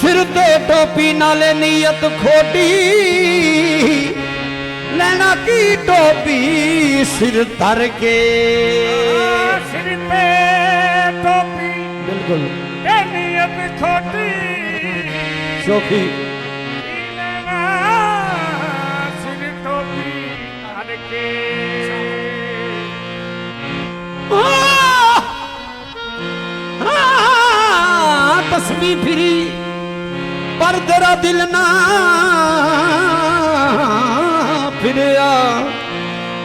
सिर ते टोपी नाले नीयत खोटी लेना की टोपी सिर धर के सिर पे टोपी बिल्कुल नीयत खोटी चौकी लेना सिर टोपी धर के तस्वीर फिरी पर तेरा दिल ना फिरिया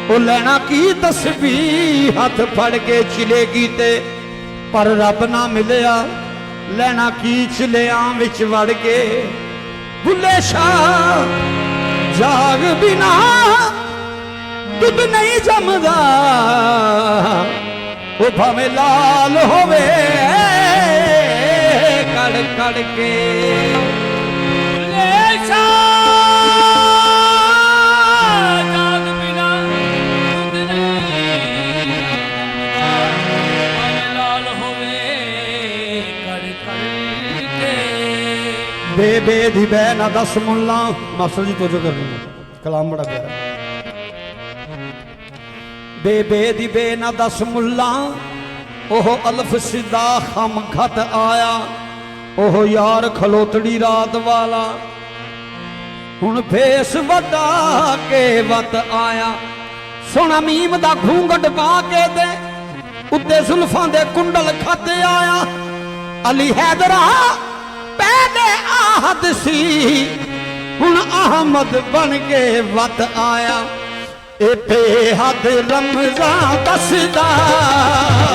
वो लेना की तस्वीर हाथ फड़ के चिलेगी ते पर रब ना मिलिया लेना की चिलिया विच वड़ के भुले शाह जाग बिना दुध नहीं जमदा वो भावे लाल होवे कड़ कड़ के जाग बिना दुध नहीं लाल होवे कड़ कड़ के बे बे दी बे ना दस मुल्ला मास्टर जी तो जो कर रही कलाम बड़ा प्यारा बे बे दी बे ना दस मुल्ला ओह अल्फ सिदा खम खत आया ओह यार खलोतड़ी रात वाला हुण फेस वटा के वत आया सोना मीम दा घूंघट पा के दे उत्ते जुल्फां दे कुंडल खत आया अली हैदरा पहले आहद सी हुण अहमद बन के वत आया ए बेहद रमज़ान दसदा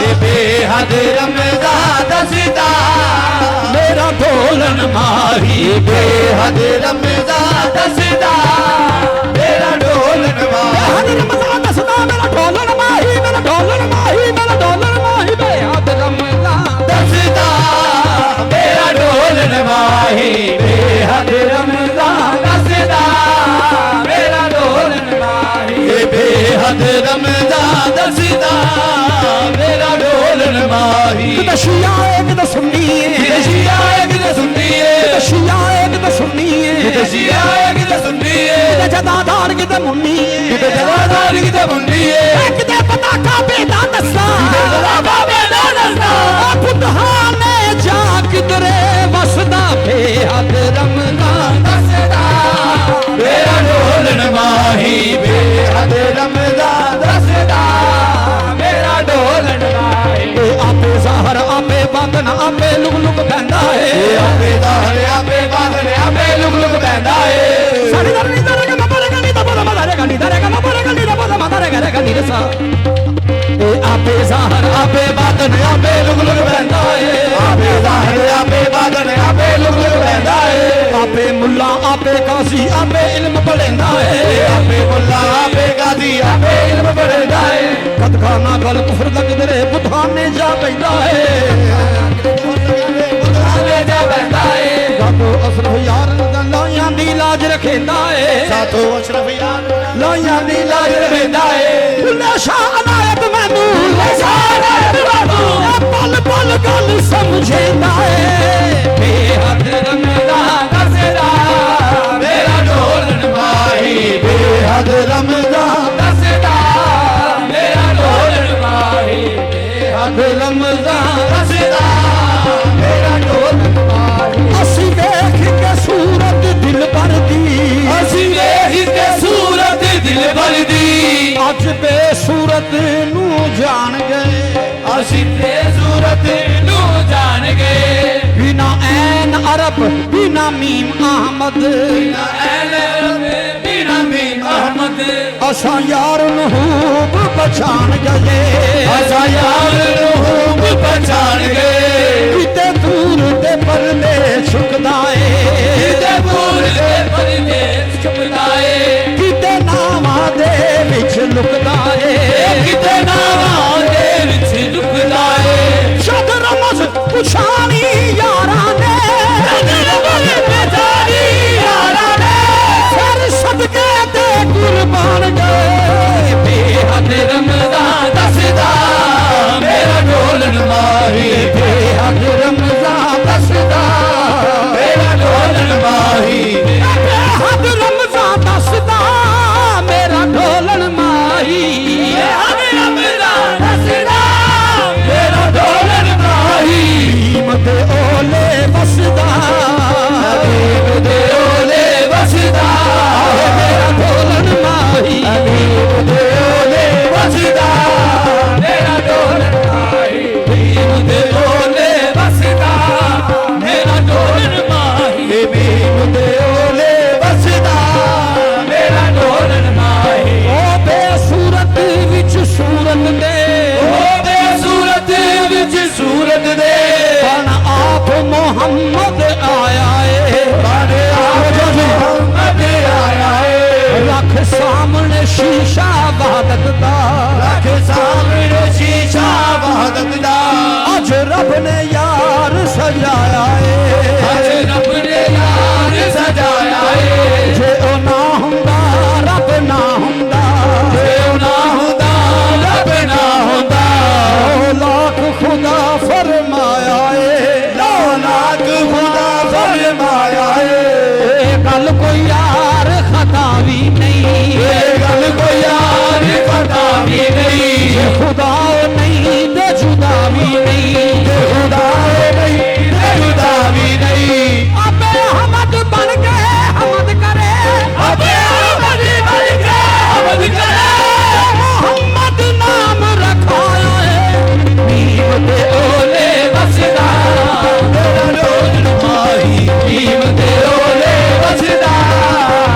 ए बेहद रमज़ान दसदा मेरा ढोलन माही बेहद रमज़ान दसदा मेरा ढोलन माही बेहद रमज़ान दसदा मेरा ढोलन माही मेरा ढोलन माही मेरा ढोलन माही बेहद रमज़ान दसदा मेरा ढोलन माही बेहद रमज़ान दसदा मेरा ढोलन माही बेहद रमज़ान दसदा मेरा ढोलन माही किते शिया है किते सुन्नी है किते शिया है किते सुन्नी है किते शिया है किते सुन्नी है किते शिया है किते सुन्नी है किते जदादार किते मुन्नी है किते जदादार किते मुन्नी है किते पता का बेदा दसा किते पता का बेदा दसा खुदहाने जा किधरे वसदा बेहद रमज़ान दसदा मेरा ढोलन माही बेहद रमज़ान दसदा मेरा ढोलन माही आपे ज़हर आपे बादन आपे लुक लुक बहंदा है आपे ज़हर आपे बादन आपे लुक लुक बहंदा है सारी दरनी दरगा मबरे गनी दबोला मदारे गनी दरगा मबरे गनी दबोला मदारे गरे गनी रसा आपे ज़हर आपे बादन आपे लुक लुक बहंदा है आपे ज़हर आपे बादन आपे लुक लुक बहंदा है आपे मुल्ला आपे काजी आपे इल्म पढ़ेंदा है आपे मुल्ला आपे काजी आपे इल्म पढ़ेंदा है कद खाना गल कुफर दा किधरे बुधाने जा बैठा है बुधाने जा बैठा है सातो अशरफ यार लाया दी लाज रखेंदा है सातो अशरफ यार लाया दी लाज रखेंदा है भुले शाह अनायत मैनू भुले शाह अनायत मैनू पल पल गल समझेंदा है बेहद रमज़ान दसदा मेरा ढोलन माही बेहद रमज़ान दसदा मेरा ढोलन माही बेहद रमज़ान दसदा मेरा ढोलन माही असी देख के सूरत दिल भर दी असी देख के सूरत दिल भर दी अज बेसूरत नू जान गए असी बेसूरत नू जान गए बिना ऐन अरब बिना मीम अहमद बिना ऐन अरब बिना मीम अहमद असा यार नहूब पहचान गए असा यार नहूब पहचान गए किते दूर दे परले छुकदा है किते दूर दे परले छुकदा है किते नावा दे विच लुकदा है किते नावा दे विच लुकदा है शद रमज पुछानी यारा ने शद रमज पुछानी यारा ने सर सदके ते कुर्बान गए बेहद रमज़ान दसदा मेरा ढोलन माही बेहद रमज़ान दसदा मेरा ਸਜਾਇਆ ਅੱਜ ਏ ਰੱਬ ਨੇ ਯਾਰ ਸਜਾਇਆ ਏ ਜੇ ਉਹ ਨਾ ਹੁੰਦਾ ਰੱਬ ਨਾ ਹੁੰਦਾ ਜੇ ਉਹ ਨਾ ਹੁੰਦਾ ਰੱਬ ਨਾ ਹੁੰਦਾ ਉਹ ਲੱਖ ਖੁਦਾ ਫਰਮਾਇਆ ਏ ਲੱਖ ਖੁਦਾ ਫਰਮਾਇਆ ਏ ਇਹ ਗੱਲ ਕੋਈ ਯਾਰ ਖਤਾ ਵੀ ਨਹੀਂ ਇਹ ਗੱਲ ਕੋਈ ਯਾਰ ਪਤਾ ਵੀ ਨਹੀਂ ਜੇ ਖੁਦਾ ਨਹੀਂ ਤੇ ਜੁਦਾ ਵੀ ਨਹੀਂ ਖੁਦਾ ਨਹੀਂ ਤੇ ਜੁਦਾ ਵੀ ਨਹੀਂ ਆਪੇ ਹਮਦ ਬਣ ਕੇ ਹਮਦ ਕਰੇ ਅਬੇ ਹਮਦ ਬਣ ਕੇ ਹਮਦ ਕਰੇ ਮੁਹੰਮਦ ਨਾਮ ਰਖਾਇਆ ਏ ਨੀਮ ਤੇ ਓਲੇ ਵਸਦਾ ਮੇਰਾ ਡੋਲ ਮਾਹੀ ਨੀਮ ਤੇ ਓਲੇ ਵਸਦਾ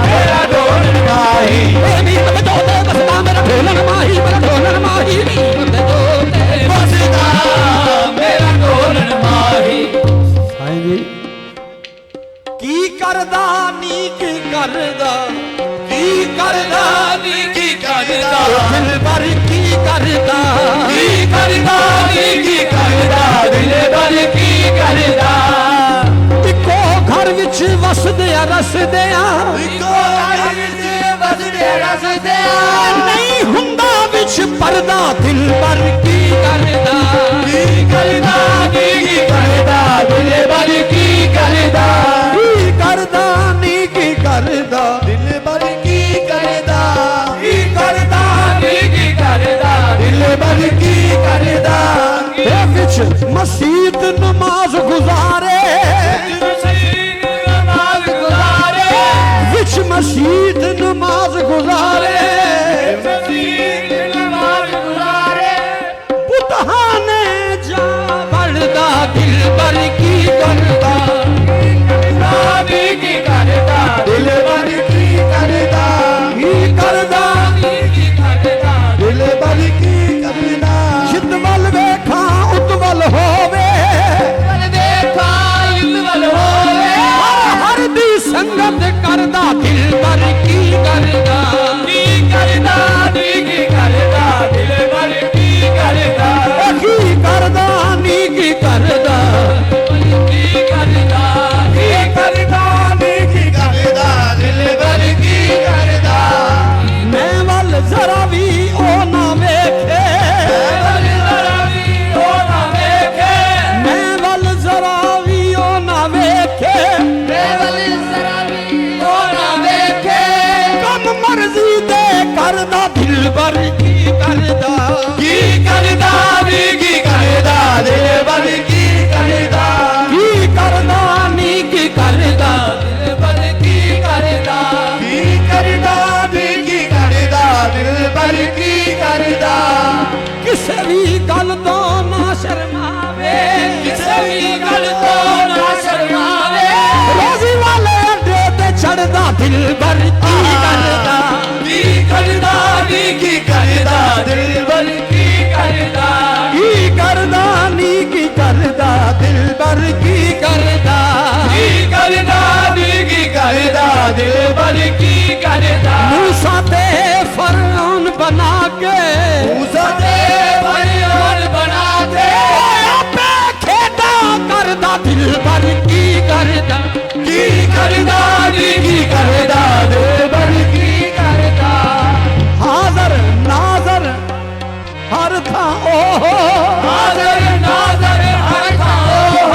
ਮੇਰਾ ਡੋਲ ਮਾਹੀ ਏ ਨੀਮ ਤੇ ਦੋਲੇ ਵਸਦਾ ਮੇਰਾ ਢੋਲਣ ਮਾਹੀ ਮੇਰਾ ਢੋਲਣ ਮਾਹੀ ਨੀਮ ਤੇ ਦੋਲੇ ਵਸਦਾ ਮੇਰਾ ਡੋਲਣ ਮਾਹੀ ਹਾਂਜੀ ਕੀ ਕਰਦਾ ਨੀ ਕੀ ਕਰਦਾ ਕੀ ਕਰਦਾ ਨੀ ਕੀ ਕਰਦਾ ਦਿਲ ਭਰ ਕੀ ਕਰਦਾ ਕੀ ਕਰਦਾ ਨੀ ਕੀ ਕਰਦਾ ਦਿਲ ਭਰ ਕੀ ਕਰਦਾ ਇੱਕੋ ਘਰ ਵਿੱਚ ਵਸਦੇ ਆ ਰਸਦੇ ਆ ਇੱਕੋ ਘਰ ਵਿੱਚ ਵਸਦੇ ਰਸਦੇ ਨਹੀਂ ਹੁੰਦਾ ਵਿੱਚ ਪਰਦਾ ਦਿਲ ਭਰ ਕੀ ਕਰਦਾ ਕੀ ਕਰਦਾ ਨੀ ਕੀ ਕਰਦਾ ਦਿਲ ਭਰ ਕੀ ਕਰਦਾ ਕੀ ਕਰਦਾ ਨੀ ਕੀ ਕਰਦਾ ਦਿਲ ਭਰ ਕੀ ਕਰਦਾ ਕੀ ਕਰਦਾ ਨੀ ਕੀ ਕਰਦਾ ਦਿਲ ਭਰ ਕੀ ਕਰਦਾ ਇਹ ਵਿੱਚ ਮਸਜਿਦ ਨਮਾਜ਼ ਗੁਜ਼ਾਰੇ ਨਮਾਜ਼ ਗੁਜ਼ਾਰੇ ਵਿੱਚ ਮਸਜਿਦ ਨਮਾਜ਼ ਗੁਜ਼ਾਰੇ ਨਮਾਜ਼ ਗੁਜ਼ਾਰੇ ਬੁਤਹਾਨੇ ਜਾ ਵੜਦਾ ਦਿਲ ਭਰ ਕੀ ਕਰਦਾ ਨੀ ਕੀ ਕਰਦਾ ਦਿਲ ਭਰ ਕੀ ਕਰਦਾ ਕੀ ਕਰਦਾ ਨੀ ਕੀ ਕਰਦਾ ਦਿਲ ਭਰ ਕੀ ਕਰਦਾ ਜਿੱਦ ਵੱਲ ਵੇਖਾਂ ਉਤ ਵੱਲ ਹੋਵੇ ਪਰ ਦੇਖਾ ਯੁੱਧ ਵੱਲ ਹੋਵੇ ਹਰ ਦੀ ਸੰਗਤ ਕਰਦਾ ਦਿਲ ਭਰ ਕੀ ਕਰਦਾ ਕੀ ਕਰਦਾ ਨੀ ਕੀ ਕਰਦਾ ਦਿਲ ਭਰ ਕੀ ਕਰਦਾ ਇਹ ਕੀ ਕਰਦਾ ਨੀ ਕੀ ਕਰਦਾ ਕੀ ਕਰਦਾ ਕੀ ਕਰਦਾ ਨੀ ਕੀ ਕਰਦਾ ਦਿਲ ਭਰ ਕੀ ਕਰਦਾ ਮੈਂ ਵੱਲ ਜ਼ਰਾ ਵੀ ਉਹ ਨਾ ਵੇਖੇ ਵੱਲ ਜ਼ਰਾ ਵੀ ਉਹ ਨਾ ਵੇਖੇ ਮੈਂ ਵੱਲ ਜ਼ਰਾ ਵੀ ਉਹ ਨਾ ਵੇਖੇ ਵੱਲ ਜ਼ਰਾ ਵੀ ਉਹ ਨਾ ਵੇਖੇ ਕੰਮ ਮਰਜ਼ੀ ਦੇ ਕਰਦਾ ਦਿਲ ਭਰ ਕੀ ਕਰਦਾ ਕੀ ਕਰਦਾ ਨੀ ਕੀ ਕਰਦਾ ਦਿਲ ਭਰ ਕੀ ਕਰਦਾ ਕੀ ਕਰਦਾ ਨੀ ਕੀ ਕਰਦਾ ਦਿਲ ਭਰ ਕੀ ਕਰਦਾ ਕੀ ਕਰਦਾ ਨੀ ਕੀ ਕਰਦਾ ਦਿਲ ਭਰ ਕੀ ਕਰਦਾ ਕਿਸੇ ਵੀ ਗੱਲ ਤੋਂ ਨਾ ਸ਼ਰਮਾਵੇ ਕਿਸੇ ਵੀ ਗੱਲ ਤੋਂ ਨਾ ਸ਼ਰਮਾਵੇ ਰੋਜ਼ੀ ਵਾਲੇ ਅੱਡੇ ਤੇ ਚੜਦਾ ਦਿਲ ਭਰ ਕੀ ਕਰਦਾ ਕੀ ਕਰਦਾ ਨੀ ਕੀ ਕਰਦਾ ਦਿਲ ਭਰ ਕੀ ਕਰਦਾ ਕੀ ਕਰਦਾ ਨੀ ਕੀ ਕਰਦਾ ਦਿਲ ਭਰ ਕੀ ਕਰਦਾ ਕੀ ਕਰਦਾ ਨੀ ਕੀ ਕਰਦਾ ਦਿਲ ਭਰ ਕੀ ਕਰਦਾ ਮੂਸਾ ਤੇ ਫਰਆਉਨ ਬਣਾ ਕੇ ਮੂਸਾ ਤੇ ਫਰਮਾਨ ਬਣਾ ਕੇ ਆਪੇ ਖੇਡਾ ਕਰਦਾ ਦਿਲ ਭਰ ਕੀ ਕਰਦਾ ਕੀ ਕਰਦਾ ਨੀ ਕੀ ਕਰਦਾ ਦਿਲ ਭਰ ਕੀ ਕਰਦਾ ਹਾਜ਼ਰ ਨਾਜ਼ਰ ਹਰ ਥਾਂ ਉਹ ਹਾਜ਼ਰ ਨਾਜ਼ਰ ਹਰ ਥਾਂ ਉਹ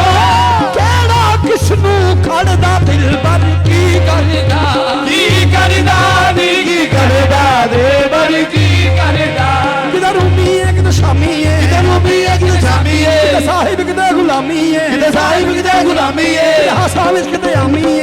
ਕਿਹੜਾ ਕਿਸ ਨੂੰ ਖੜਦਾ ਦਿਲ ਭਰ ਕੀ ਕਰਦਾ ਕੀ ਕਰਦਾ ਨੀ ਕੀ ਕਰਦਾ ਦਿਲ ਭਰ ਕੀ ਕਰਦਾ ਕਿਤੇ ਰੂਮੀ ਹੈ ਕਿਤੇ ਸ਼ਾਮੀ ਹੈ ਕਿਤੇ ਰੂਮੀ ਹੈ ਕਿਤੇ ਸ਼ਾਮੀ ਹੈ ਕਿਤੇ ਸਾਹਿਬ ਕਿਤੇ ਗੁਲਾਮੀ ਹੈ ਕਿਤੇ ਸਾਹਿਬ ਕਿਤੇ ਗੁਲਾਮੀ ਹੈ ਕਿਤੇ ਹਾਸਾ ਵਿੱਚ ਕਿਤੇ ਆਮੀ